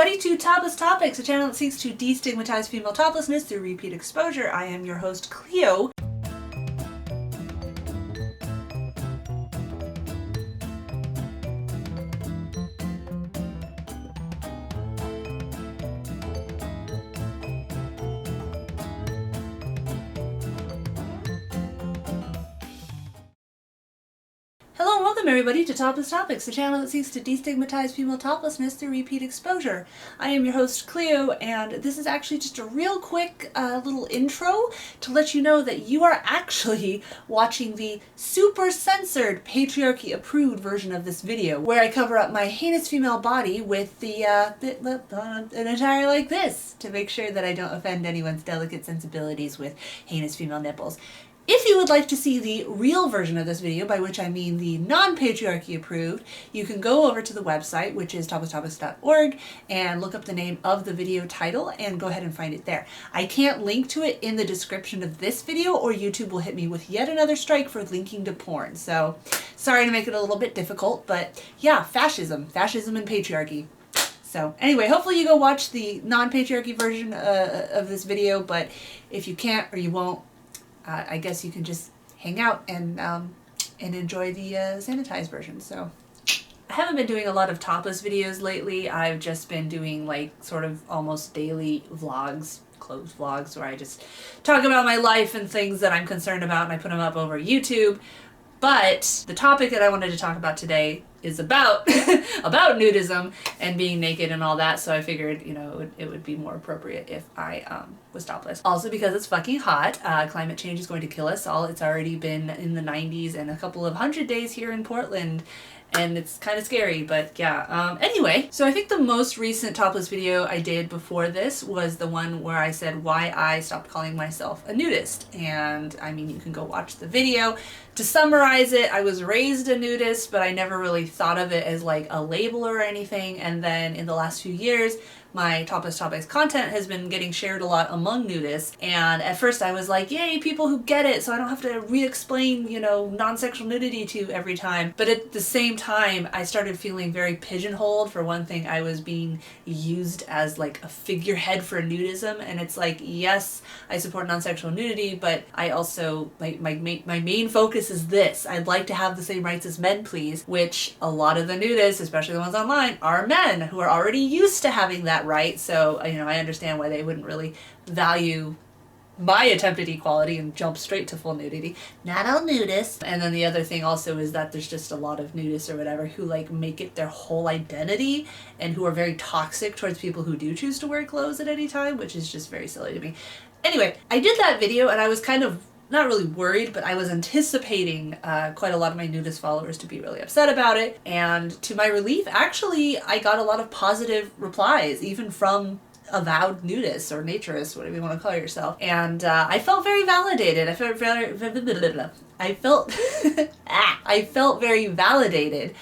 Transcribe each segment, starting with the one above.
everybody to Topless Topics, a channel that seeks to destigmatize female toplessness through repeat exposure. I am your host, Cleo. Hello and welcome everybody to Topless Topics, the channel that seeks to destigmatize female toplessness through repeat exposure. I am your host Cleo, and this is actually just a real quick little intro to let you know that you are actually watching the super censored, patriarchy approved version of this video, where I cover up my heinous female body with the an attire like this to make sure that I don't offend anyone's delicate sensibilities with heinous female nipples. If you would like to see the real version of this video, by which I mean the non-patriarchy approved, you can go over to the website, which is toptopicstv.org, and look up the name of the video title and go ahead and find it there. I can't link to it in the description of this video, or YouTube will hit me with yet another strike for linking to porn. So sorry to make it a little bit difficult, but yeah, fascism and patriarchy. So anyway, hopefully you go watch the non-patriarchy version of this video, but if you can't or you won't, I guess you can just hang out and enjoy the sanitized version. So I haven't been doing a lot of topless videos lately. I've just been doing like sort of almost daily vlogs, clothes vlogs, where I just talk about my life and things that I'm concerned about, and I put them up over YouTube. But the topic that I wanted to talk about today is about about nudism and being naked and all that, so I figured, you know, it would be more appropriate if I was topless. Also because it's fucking hot. Climate change is going to kill us all. It's already been in the 90s and a couple of 100 days here in Portland, and it's kind of scary, but yeah. Anyway, so I think the most recent topless video I did before this was the one where I said why I stopped calling myself a nudist. And I mean, you can go watch the video. To summarize it, I was raised a nudist, but I never really thought of it as like a label or anything. And then in the last few years, my Topless Topics content has been getting shared a lot among nudists, and at first I was like, yay, people who get it, so I don't have to re-explain, you know, non-sexual nudity to every time. But at the same time, I started feeling very pigeonholed. For one thing, I was being used as like a figurehead for nudism, and it's like, yes, I support non-sexual nudity, but I also, like, my main focus is this. I'd like to have the same rights as men, please, which a lot of the nudists, especially the ones online, are men who are already used to having that right. So, you know, I understand why they wouldn't really value my attempted equality and jump straight to full nudity. Not all nudists. And then the other thing also is that there's just a lot of nudists or whatever who like make it their whole identity and who are very toxic towards people who do choose to wear clothes at any time, which is just very silly to me. Anyway, I did that video and I was kind of not really worried, but I was anticipating quite a lot of my nudist followers to be really upset about it. And to my relief, actually, I got a lot of positive replies, even from avowed nudists or naturists, whatever you want to call yourself. And I felt very validated. I felt I felt very validated.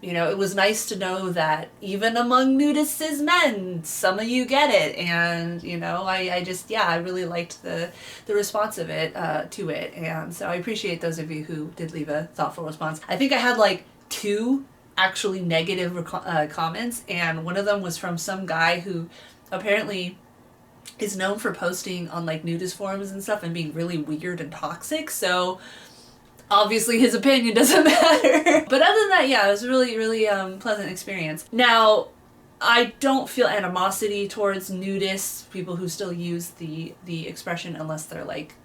You know, it was nice to know that even among nudist cis men, some of you get it. And, you know, I just, yeah, I really liked the response of it, to it. And so I appreciate those of you who did leave a thoughtful response. I think I had like 2 actually negative comments, and one of them was from some guy who apparently is known for posting on like nudist forums and stuff and being really weird and toxic. So obviously his opinion doesn't matter. But other than that, yeah, it was a really, really pleasant experience. Now, I don't feel animosity towards nudists, people who still use the expression, unless they're like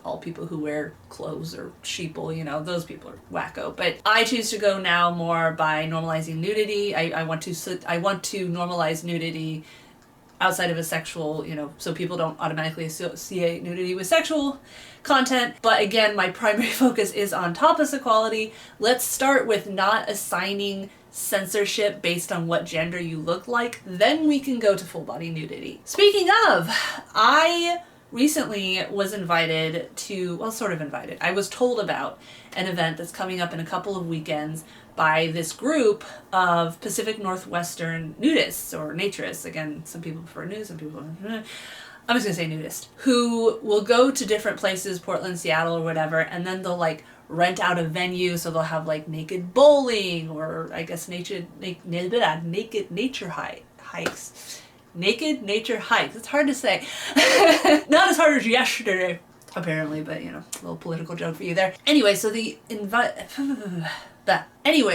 all people who wear clothes or sheeple, you know, those people are wacko. But I choose to go now more by normalizing nudity. I want to normalize nudity outside of a sexual, you know, so people don't automatically associate nudity with sexual content. But again, my primary focus is on topless equality. Let's start with not assigning censorship based on what gender you look like. Then we can go to full body nudity. Speaking of, I recently was invited to, well, sort of invited. I was told about an event that's coming up in a couple of weekends by this group of Pacific Northwestern nudists or naturists. Again, some people prefer nude, some people, I'm just gonna say nudist, who will go to different places, Portland, Seattle, or whatever, and then they'll like rent out a venue, so they'll have like naked bowling, or I guess naked nature hikes. Naked nature hikes. It's hard to say. Not as hard as yesterday, apparently, but you know, a little political joke for you there. Anyway, so the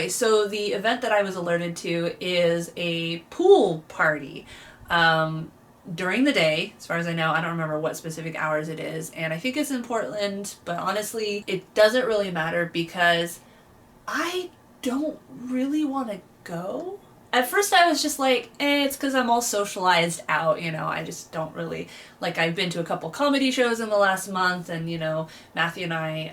so the event that I was alerted to is a pool party. During the day, as far as I know. I don't remember what specific hours it is, and I think it's in Portland, but honestly, it doesn't really matter because I don't really want to go. At first I was just like, it's because I'm all socialized out, you know, I just don't really, like, I've been to a couple comedy shows in the last month, and, you know, Matthew and I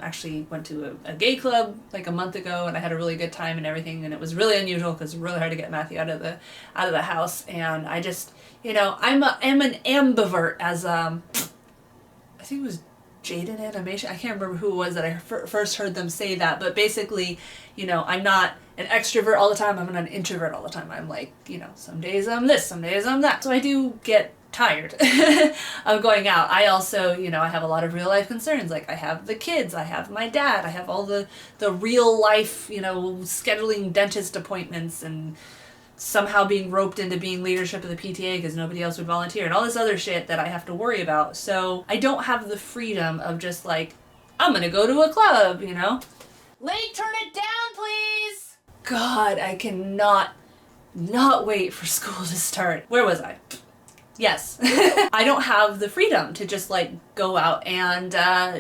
actually went to a gay club like a month ago, and I had a really good time and everything, and it was really unusual because it's really hard to get Matthew out of the house, and I just, you know, I'm an ambivert, as, I think it was Jaden Animation, I can't remember who it was that I first heard them say that, but basically, you know, I'm not an extrovert all the time, I'm an introvert all the time. I'm like, you know, some days I'm this, some days I'm that. So I do get tired of going out. I also, you know, I have a lot of real life concerns. Like I have the kids, I have my dad, I have all the real life, you know, scheduling dentist appointments and somehow being roped into being leadership of the PTA because nobody else would volunteer and all this other shit that I have to worry about. So I don't have the freedom of just like, I'm gonna go to a club, you know? Lake, turn it down, please! God, I cannot not wait for school to start. Where was I? Yes. I don't have the freedom to just like go out and,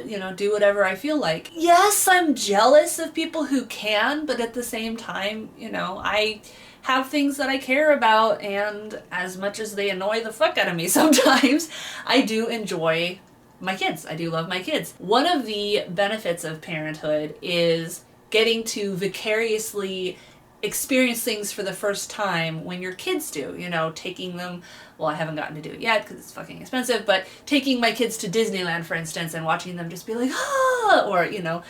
you know, do whatever I feel like. Yes, I'm jealous of people who can, but at the same time, you know, I have things that I care about, and as much as they annoy the fuck out of me sometimes, I do enjoy my kids. I do love my kids. One of the benefits of parenthood is getting to vicariously experience things for the first time when your kids do, you know, taking them, well, I haven't gotten to do it yet because it's fucking expensive, but taking my kids to Disneyland, for instance, and watching them just be like, ah, or, you know,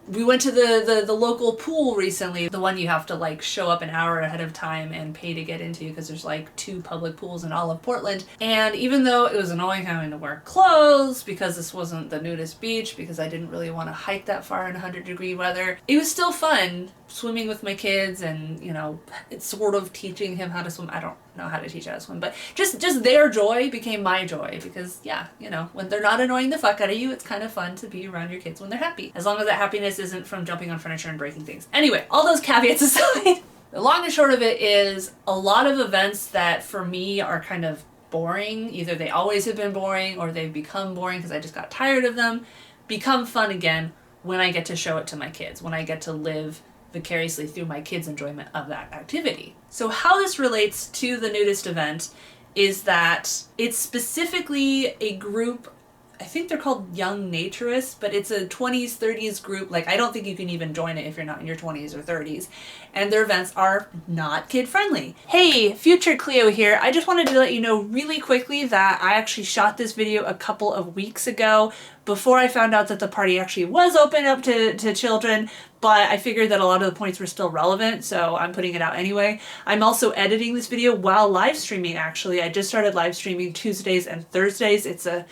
we went to the local pool recently, the one you have to like show up an hour ahead of time and pay to get into because there's like 2 public pools in all of Portland. And even though it was annoying having to wear clothes because this wasn't the nudist beach, because I didn't really want to hike that far in 100-degree weather, it was still fun swimming with my kids and, you know, it's sort of teaching him how to swim. I don't know how to teach how to swim, but just their joy became my joy because, yeah, you know, when they're not annoying the fuck out of you, it's kind of fun to be around your kids when they're happy, as long as that happiness isn't from jumping on furniture and breaking things. Anyway, all those caveats aside, the long and short of it is a lot of events that for me are kind of boring, either they always have been boring or they've become boring because I just got tired of them, become fun again when I get to show it to my kids, when I get to live vicariously through my kids' enjoyment of that activity. So how this relates to the nudist event is that it's specifically a group, I think they're called Young Naturists, but it's a 20s, 30s group. Like, I don't think you can even join it if you're not in your 20s or 30s. And their events are not kid-friendly. Hey, future Cleo here. I just wanted to let you know really quickly that I actually shot this video a couple of weeks ago before I found out that the party actually was open up to children, but I figured that a lot of the points were still relevant, so I'm putting it out anyway. I'm also editing this video while live streaming, actually. I just started live streaming Tuesdays and Thursdays. It's a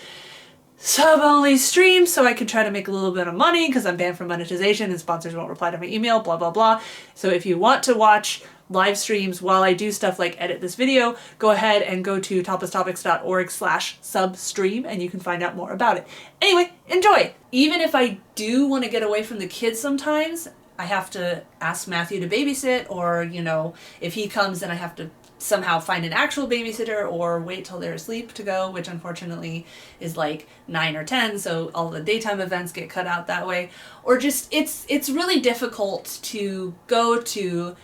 sub-only stream, so I can try to make a little bit of money because I'm banned from monetization and sponsors won't reply to my email, blah, blah, blah. So if you want to watch live streams while I do stuff like edit this video, go ahead and go to toplesstopics.org/substream and you can find out more about it. Anyway, enjoy! Even if I do want to get away from the kids sometimes, I have to ask Matthew to babysit, or, you know, if he comes then I have to somehow find an actual babysitter or wait till they're asleep to go, which unfortunately is like 9 or 10, so all the daytime events get cut out that way. Or just, it's really difficult to go to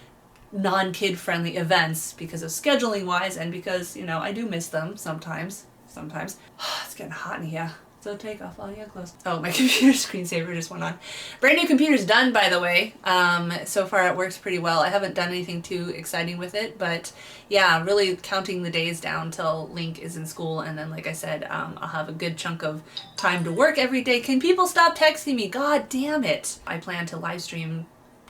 non-kid friendly events because of scheduling wise and because, you know, I do miss them sometimes. It's getting hot in here. So take off all your clothes. Oh, my computer screensaver just went on. Brand new computer's done, by the way. So far it works pretty well. I haven't done anything too exciting with it, but yeah, really counting the days down till Link is in school, and then, like I said, I'll have a good chunk of time to work every day. Can people stop texting me? God damn it. I plan to live stream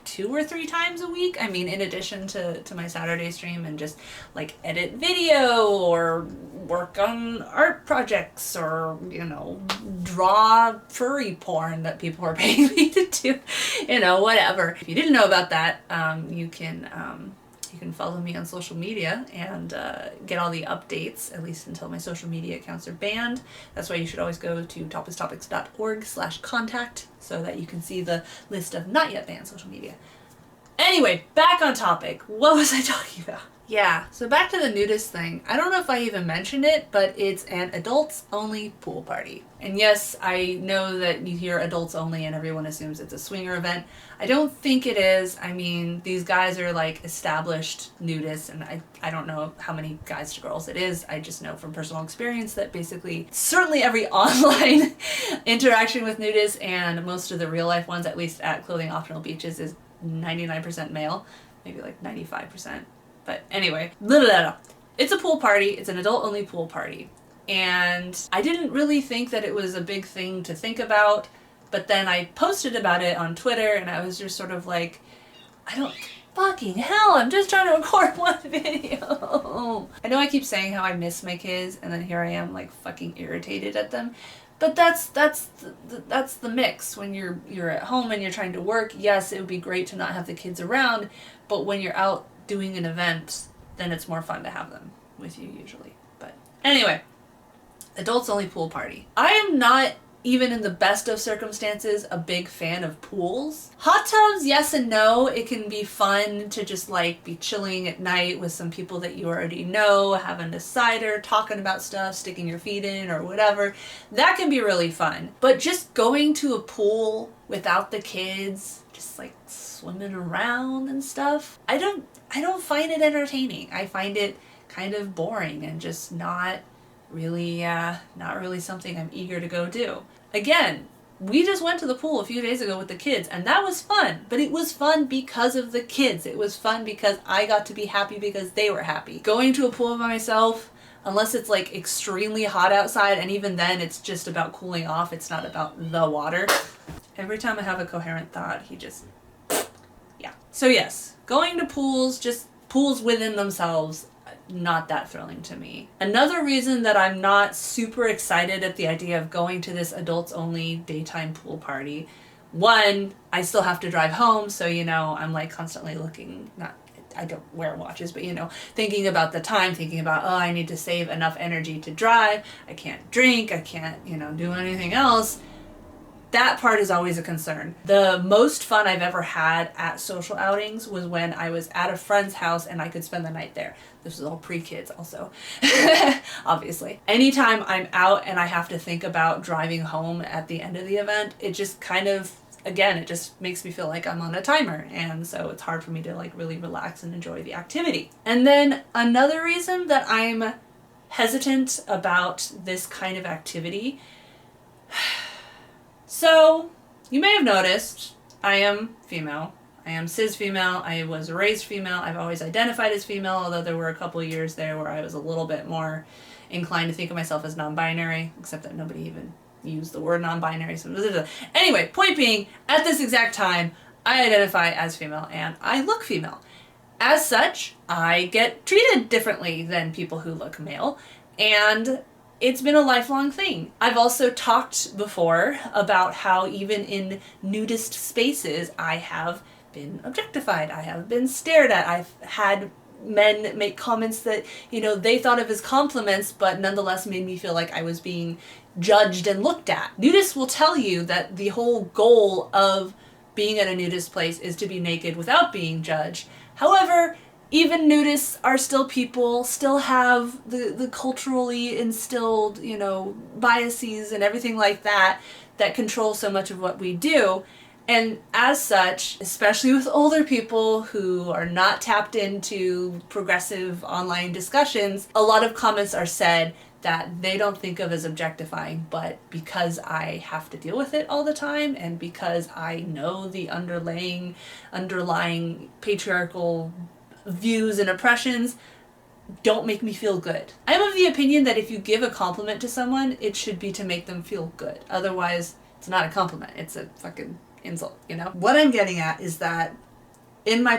2 or 3 times a week. I mean, in addition to my Saturday stream, and just like edit video or work on art projects or, you know, draw furry porn that people are paying me to do, you know, whatever. If you didn't know about that, you can You can follow me on social media and get all the updates, at least until my social media accounts are banned. That's why you should always go to toptopicstv.org/contact so that you can see the list of not yet banned social media. Anyway, back on topic. What was I talking about? Yeah, so back to the nudist thing. I don't know if I even mentioned it, but it's an adults-only pool party. And yes, I know that you hear adults only and everyone assumes it's a swinger event. I don't think it is. I mean, these guys are like established nudists, and I don't know how many guys to girls it is. I just know from personal experience that basically certainly every online interaction with nudists and most of the real life ones, at least at clothing optional beaches, is 99% male, maybe like 95%. But anyway, it's a pool party. It's an adult-only pool party. And I didn't really think that it was a big thing to think about, but then I posted about it on Twitter, and I was just sort of like, fucking hell, I'm just trying to record one video. I know I keep saying how I miss my kids, and then here I am like fucking irritated at them. But that's the mix. When you're at home and you're trying to work, yes, it would be great to not have the kids around, but when you're out doing an event, then it's more fun to have them with you usually. But anyway, adults only pool party. I am not, even in the best of circumstances, a big fan of pools. Hot tubs, yes and no. It can be fun to just like be chilling at night with some people that you already know, having a cider, talking about stuff, sticking your feet in or whatever. That can be really fun. But just going to a pool without the kids, just like swimming around and stuff, I don't find it entertaining. I find it kind of boring and just not really something I'm eager to go do. Again, we just went to the pool a few days ago with the kids, and that was fun, but it was fun because of the kids. It was fun because I got to be happy because they were happy. Going to a pool by myself, unless it's like extremely hot outside, and even then it's just about cooling off, it's not about the water. Every time I have a coherent thought, he just, yeah. So yes, going to pools, just pools within themselves, not that thrilling to me. Another reason that I'm not super excited at the idea of going to this adults only daytime pool party, one, I still have to drive home, so I'm like constantly looking, I don't wear watches, but thinking about the time, thinking about, oh, I need to save enough energy to drive, I can't drink, I can't, do anything else. That part is always a concern. The most fun I've ever had at social outings was when I was at a friend's house and I could spend the night there. This was all pre-kids also, obviously. Anytime I'm out and I have to think about driving home at the end of the event, it just kind of, again, it just makes me feel like I'm on a timer. And so it's hard for me to like really relax and enjoy the activity. And then another reason that I'm hesitant about this kind of activity, so, you may have noticed, I am female. I am cis female. I was raised female. I've always identified as female, although there were a couple of years there where I was a little bit more inclined to think of myself as non-binary, except that nobody even used the word non-binary. So, anyway, point being, at this exact time, I identify as female and I look female. As such, I get treated differently than people who look male, and it's been a lifelong thing. I've also talked before about how even in nudist spaces, I have been objectified. I have been stared at. I've had men make comments that, they thought of as compliments, but nonetheless made me feel like I was being judged and looked at. Nudists will tell you that the whole goal of being at a nudist place is to be naked without being judged. However, even nudists are still people, still have the culturally instilled, biases and everything like that control so much of what we do. And as such, especially with older people who are not tapped into progressive online discussions, a lot of comments are said that they don't think of as objectifying, but because I have to deal with it all the time and because I know the underlying patriarchal views and oppressions, don't make me feel good. I'm of the opinion that if you give a compliment to someone, it should be to make them feel good. Otherwise, it's not a compliment, it's a fucking insult, What I'm getting at is that in my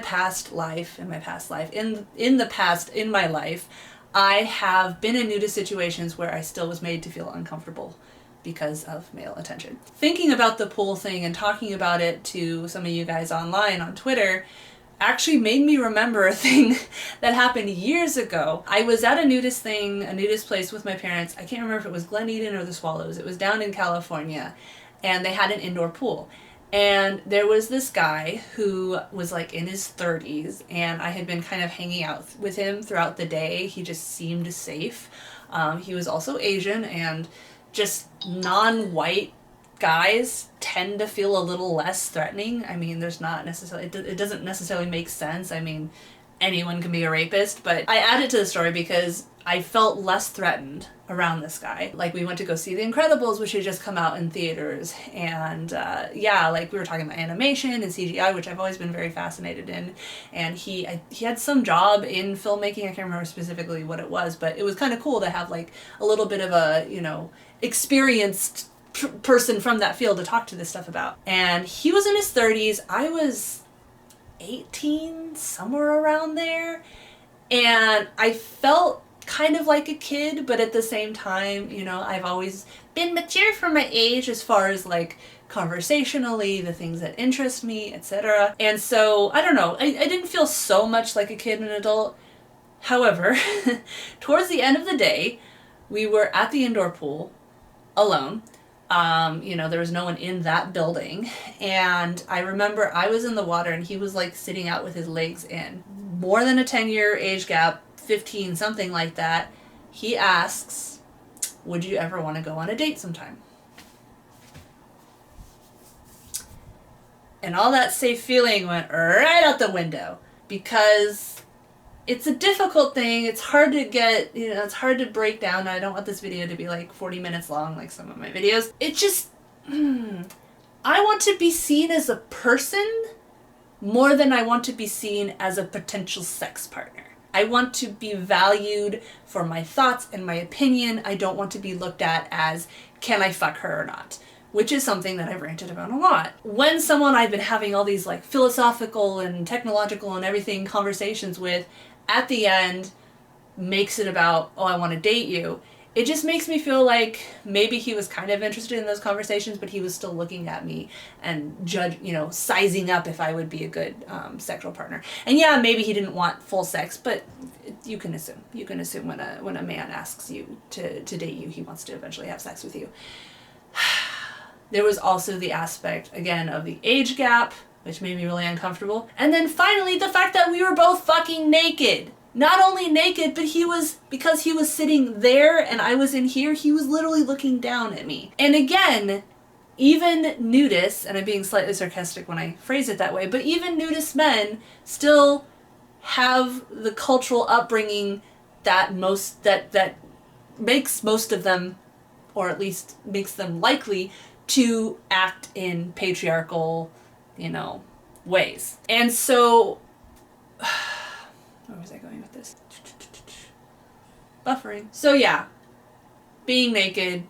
life, I have been in nudist situations where I still was made to feel uncomfortable because of male attention. Thinking about the pool thing and talking about it to some of you guys online on Twitter, actually made me remember a thing that happened years ago. I was at a nudist thing, a nudist place with my parents. I can't remember if it was Glen Eden or the Swallows. It was down in California, and they had an indoor pool. And there was this guy who was like in his 30s, and I had been kind of hanging out with him throughout the day. He just seemed safe. He was also Asian, and just non-white guys tend to feel a little less threatening. I mean, there's not necessarily, it doesn't necessarily make sense. I mean, anyone can be a rapist, but I added to the story because I felt less threatened around this guy. Like, we went to go see The Incredibles, which had just come out in theaters, and yeah, like, we were talking about animation and CGI, which I've always been very fascinated in, and he had some job in filmmaking. I can't remember specifically what it was, but it was kind of cool to have like a little bit of a, you know, experienced person from that field to talk to this stuff about. And he was in his 30s, I was 18, somewhere around there, and I felt kind of like a kid, but at the same time, you know, I've always been mature for my age as far as like conversationally, the things that interest me, etc. And so, I don't know, I didn't feel so much like a kid and an adult. However, towards the end of the day, we were at the indoor pool alone. You know, there was no one in that building, and I remember I was in the water and he was like sitting out with his legs in. More than a 10-year age gap, 15, something like that. He asks, would you ever want to go on a date sometime? And all that safe feeling went right out the window, because it's a difficult thing. It's hard to get, you know, it's hard to break down. I don't want this video to be like 40 minutes long like some of my videos. It just, I want to be seen as a person more than I want to be seen as a potential sex partner. I want to be valued for my thoughts and my opinion. I don't want to be looked at as, can I fuck her or not? Which is something that I've ranted about a lot. When someone I've been having all these like philosophical and technological and everything conversations with, at the end makes it about, oh, I want to date you, it just makes me feel like maybe he was kind of interested in those conversations, but he was still looking at me and sizing up if I would be a good sexual partner. And yeah, maybe he didn't want full sex, but you can assume. You can assume when a man asks you to date you, he wants to eventually have sex with you. There was also the aspect, again, of the age gap, which made me really uncomfortable. And then finally, the fact that we were both fucking naked. Not only naked, but because he was sitting there and I was in here, he was literally looking down at me. And again, even nudists, and I'm being slightly sarcastic when I phrase it that way, but even nudist men still have the cultural upbringing that makes most of them, or at least makes them likely to act in patriarchal, ways. And so, where was I going with this? Buffering. So yeah, being naked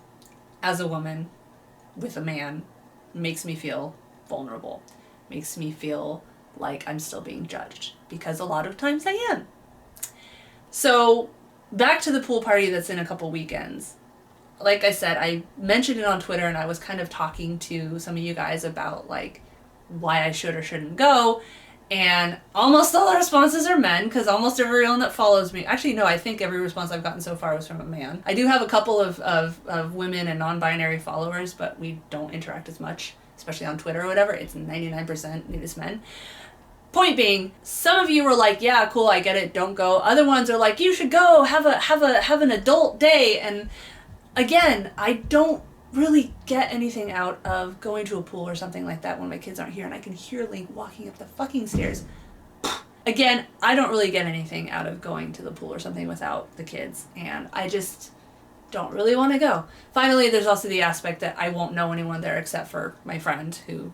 as a woman with a man makes me feel vulnerable. Makes me feel like I'm still being judged, because a lot of times I am. So back to the pool party that's in a couple weekends. Like I said, I mentioned it on Twitter, and I was kind of talking to some of you guys about like why I should or shouldn't go, and almost all the responses are men, because almost everyone that follows me, actually no, I think every response I've gotten so far was from a man. I do have a couple of women and non-binary followers, but we don't interact as much, especially on Twitter or whatever. It's 99% nudist men. Point being, some of you were like, yeah, cool, I get it, don't go. Other ones are like, you should go, have an adult day. And again, I don't really get anything out of going to a pool or something like that when my kids aren't here and I can hear Link walking up the fucking stairs. Again, I don't really get anything out of going to the pool or something without the kids, and I just don't really want to go. Finally, there's also the aspect that I won't know anyone there except for my friend who,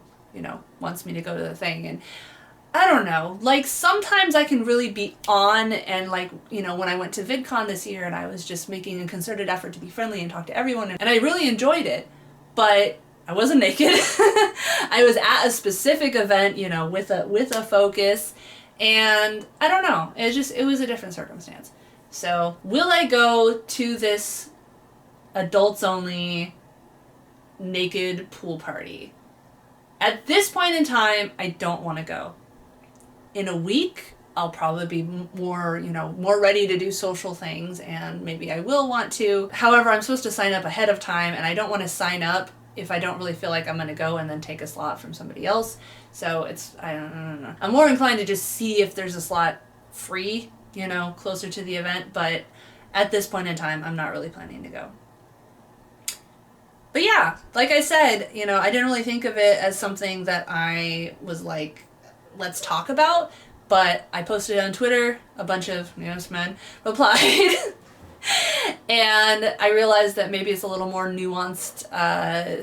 wants me to go to the thing. And I don't know, like sometimes I can really be on, and like, when I went to VidCon this year and I was just making a concerted effort to be friendly and talk to everyone, and I really enjoyed it, but I wasn't naked. I was at a specific event, with a focus, and I don't know, it was a different circumstance. So will I go to this adults only naked pool party? At this point in time, I don't want to go. in a week, I'll probably be more, you know, more ready to do social things, and maybe I will want to. However, I'm supposed to sign up ahead of time, and I don't want to sign up if I don't really feel like I'm going to go and then take a slot from somebody else. So it's, I don't know. I'm more inclined to just see if there's a slot free, you know, closer to the event, but at this point in time, I'm not really planning to go. But yeah, like I said, you know, I didn't really think of it as something that I was like, let's talk about. But I posted it on Twitter, a bunch of nudist men replied, and I realized that maybe it's a little more nuanced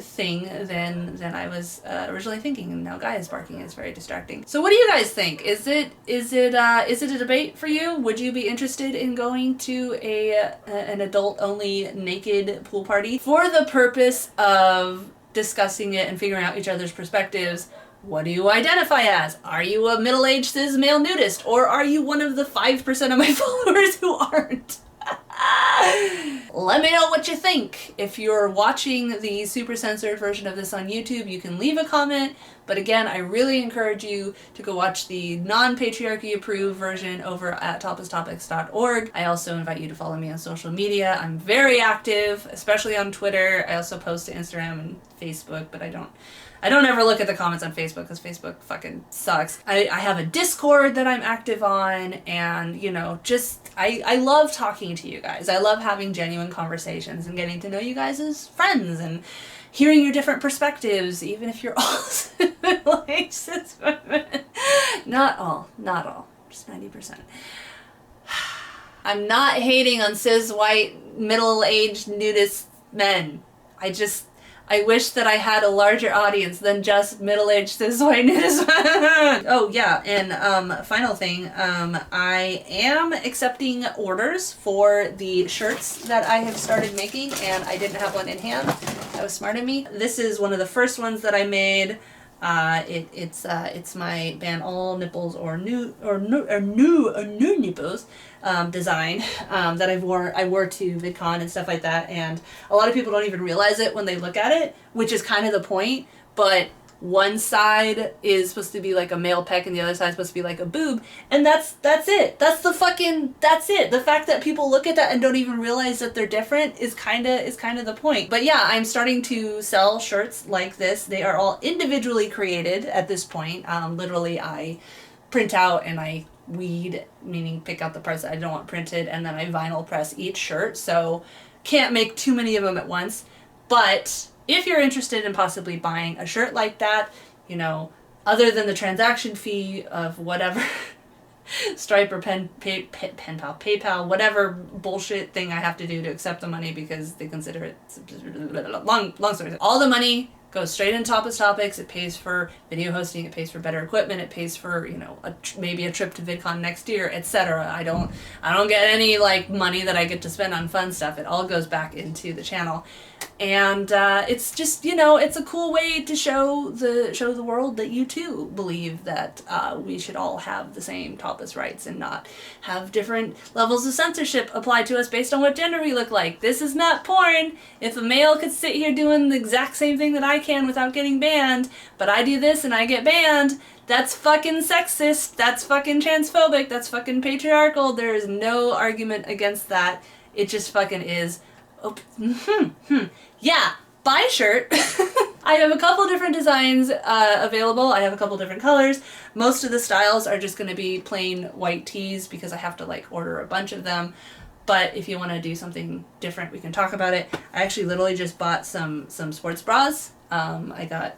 thing than I was originally thinking. And now Guy is barking, it's very distracting. So what do you guys think? Is it a debate for you? Would you be interested in going to an adult-only naked pool party for the purpose of discussing it and figuring out each other's perspectives? What do you identify as? Are you a middle-aged cis male nudist? Or are you one of the 5% of my followers who aren't? Let me know what you think. If you're watching the super censored version of this on YouTube, you can leave a comment. But again, I really encourage you to go watch the non-patriarchy approved version over at toptopicstv.org. I also invite you to follow me on social media. I'm very active, especially on Twitter. I also post to Instagram and Facebook, but I don't ever look at the comments on Facebook because Facebook fucking sucks. I have a Discord that I'm active on, and, you know, just, I love talking to you guys. I love having genuine conversations and getting to know you guys as friends and hearing your different perspectives, even if you're all middle-aged cis women. Not all, just 90%. I'm not hating on cis, white, middle-aged nudist men. I wish that I had a larger audience than just middle-aged cis white nudist. Oh yeah, and final thing, I am accepting orders for the shirts that I have started making, and I didn't have one in hand. That was smart of me. This is one of the first ones that I made. It's my ban all nipples or new nipples design that I wore to VidCon and stuff like that, and a lot of people don't even realize it when they look at it, which is kind of the point. But one side is supposed to be like a male pec and the other side is supposed to be like a boob, and that's it. That's it. The fact that people look at that and don't even realize that they're different is kind of the point. But yeah, I'm starting to sell shirts like this. They are all individually created at this point. Literally, I print out and I weed, meaning pick out the parts that I don't want printed, and then I vinyl press each shirt, so can't make too many of them at once. But if you're interested in possibly buying a shirt like that, you know, other than the transaction fee of whatever Stripe or PayPal, whatever bullshit thing I have to do to accept the money because they consider it long story. All the money goes straight into Topless Topics. It pays for video hosting, it pays for better equipment, it pays for, you know, maybe a trip to VidCon next year, etc. I don't get any like money that I get to spend on fun stuff. It all goes back into the channel. And it's just, you know, it's a cool way to show the world that you too believe that we should all have the same topless rights and not have different levels of censorship applied to us based on what gender we look like. This is not porn. If a male could sit here doing the exact same thing that I can without getting banned, but I do this and I get banned, that's fucking sexist, that's fucking transphobic, that's fucking patriarchal. There is no argument against that. It just fucking is. Oh, yeah, buy a shirt. I have a couple different designs available. I have a couple different colors. Most of the styles are just going to be plain white tees because I have to like order a bunch of them. But if you want to do something different, we can talk about it. I actually literally just bought some sports bras. I got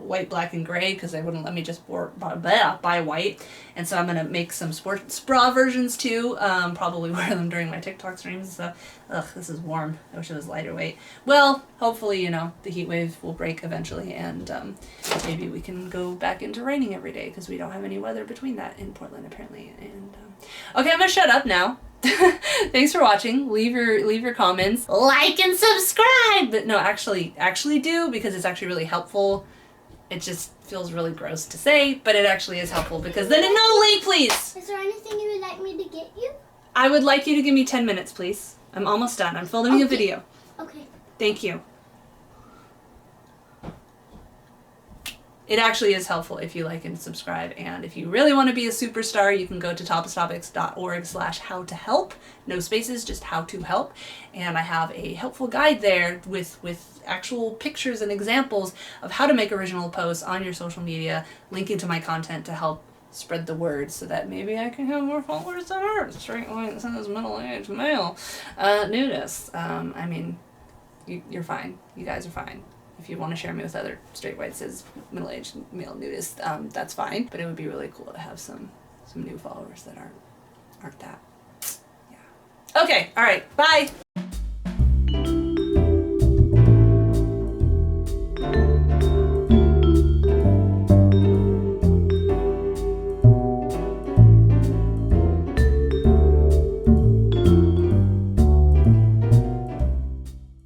white, black, and gray because they wouldn't let me just buy white. And so I'm going to make some sports bra versions too. Probably wear them during my TikTok streams and stuff. Ugh, this is warm. I wish it was lighter weight. Well, hopefully, you know, the heat wave will break eventually, and maybe we can go back into raining every day because we don't have any weather between that in Portland apparently. And okay, I'm going to shut up now. Thanks for watching. Leave your comments, like and subscribe. But no, actually do, because it's actually really helpful. It just feels really gross to say, but it actually is helpful because then no leak, please. Is there anything you would like me to get you? I would like you to give me 10 minutes, please. I'm almost done. I'm filming a video. Okay. Thank you. it actually is helpful if you like and subscribe. And if you really want to be a superstar, you can go to toptopicstv.org/how-to-help. No spaces, just how to help. And I have a helpful guide there with actual pictures and examples of how to make original posts on your social media, linking to my content to help spread the word so that maybe I can have more followers than her. Straight white, cis, middle-aged male nudist. I mean, you're fine. You guys are fine. If you want to share me with other straight white cis middle-aged male nudists, that's fine. But it would be really cool to have some new followers that aren't that. Yeah. Okay. All right. Bye.